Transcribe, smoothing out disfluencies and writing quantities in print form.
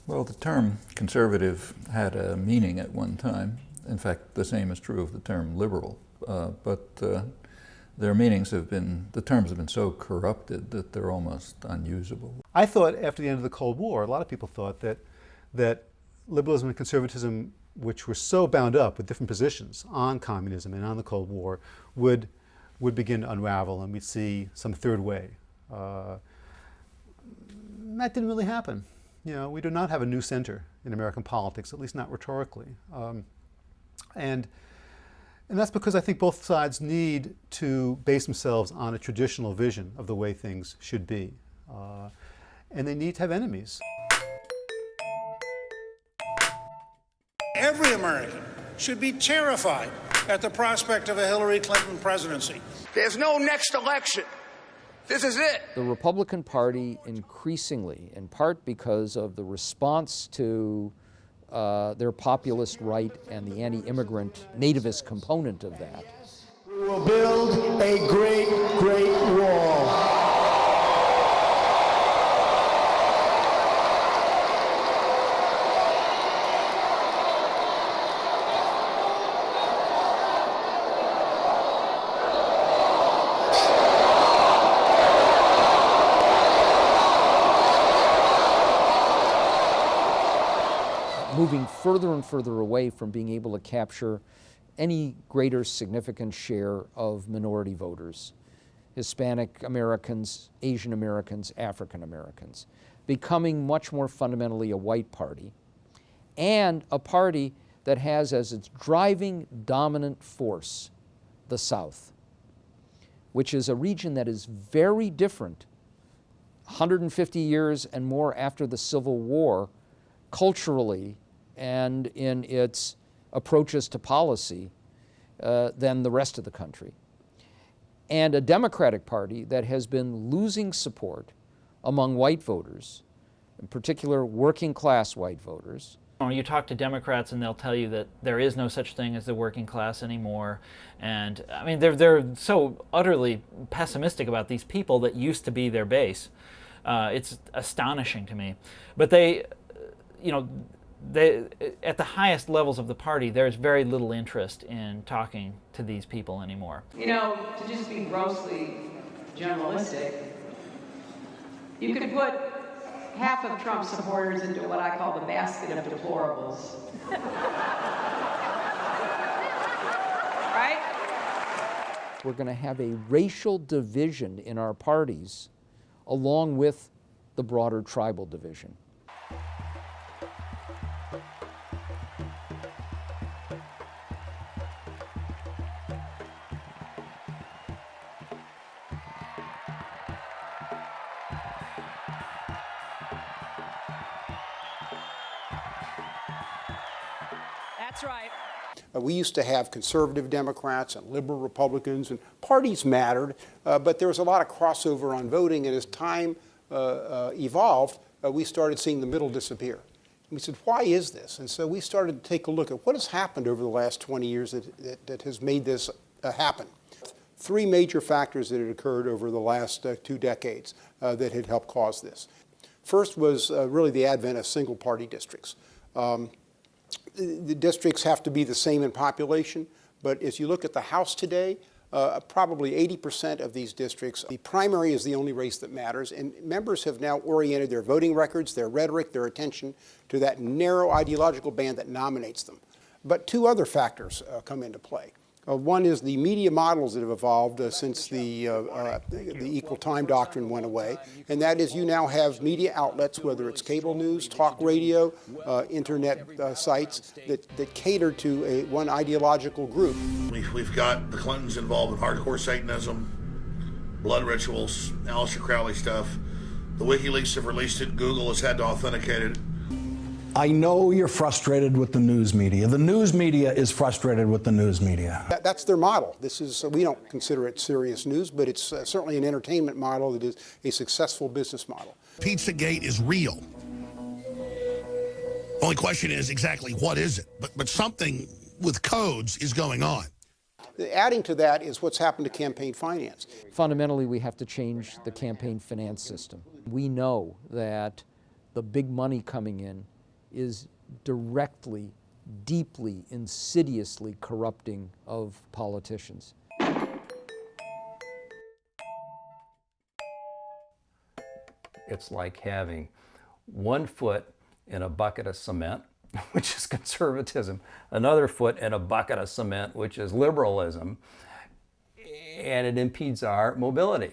Well, the term conservative had a meaning at one time. In fact, the same is true of the term liberal. But their meanings have been, the terms have been so corrupted that they're almost unusable. I thought after the end of the Cold War, a lot of people thought that liberalism and conservatism, which were so bound up with different positions on communism and on the Cold War, would begin to unravel and we'd see some third way. That didn't really happen. You know, we do not have a new center in American politics, at least not rhetorically. And that's because I think both sides need to base themselves on a traditional vision of the way things should be. And they need to have enemies. Every American should be terrified at the prospect of a Hillary Clinton presidency. There's no next election. This is it. The Republican Party increasingly, in part because of the response to their populist right and the anti-immigrant nativist component of that. We will build a great, great wall. Moving further and further away from being able to capture any greater significant share of minority voters, Hispanic Americans, Asian Americans, African Americans, becoming much more fundamentally a white party, and a party that has as its driving dominant force the South, which is a region that is very different 150 years and more after the Civil War, culturally and in its approaches to policy than the rest of the country. And a Democratic Party that has been losing support among white voters, in particular working class white voters. You talk to Democrats and they'll tell you that there is no such thing as the working class anymore. And I mean, they're so utterly pessimistic about these people that used to be their base. It's astonishing to me. But they, at the highest levels of the party, there's very little interest in talking to these people anymore. To just be grossly generalistic, you could put half of Trump's supporters into what I call the basket of deplorables. Right? We're going to have a racial division in our parties along with the broader tribal division. That's right. We used to have conservative Democrats and liberal Republicans, and parties mattered, but there was a lot of crossover on voting, and as time evolved, we started seeing the middle disappear. And we said, why is this? And so we started to take a look at what has happened over the last 20 years that has made this happen. Three major factors that had occurred over the last 2 decades that had helped cause this. First was really the advent of single-party districts. The districts have to be the same in population, but as you look at the House today, probably 80% of these districts, the primary is the only race that matters, and members have now oriented their voting records, their rhetoric, their attention to that narrow ideological band that nominates them. But 2 other factors come into play. One is the media models that have evolved since the equal time doctrine went away, and that is you now have media outlets, whether it's cable news, talk radio, internet sites that cater to one ideological group. We've got the Clintons involved in hardcore Satanism, blood rituals, Aleister Crowley stuff. The WikiLeaks have released it. Google has had to authenticate it. I know you're frustrated with the news media. The news media is frustrated with the news media. That's their model. This is, we don't consider it serious news, but it's certainly an entertainment model that is a successful business model. Pizzagate is real. Only question is exactly what is it? But something with codes is going on. Adding to that is what's happened to campaign finance. Fundamentally, we have to change the campaign finance system. We know that the big money coming in is directly, deeply, insidiously corrupting of politicians. It's like having one foot in a bucket of cement, which is conservatism, another foot in a bucket of cement, which is liberalism, and it impedes our mobility.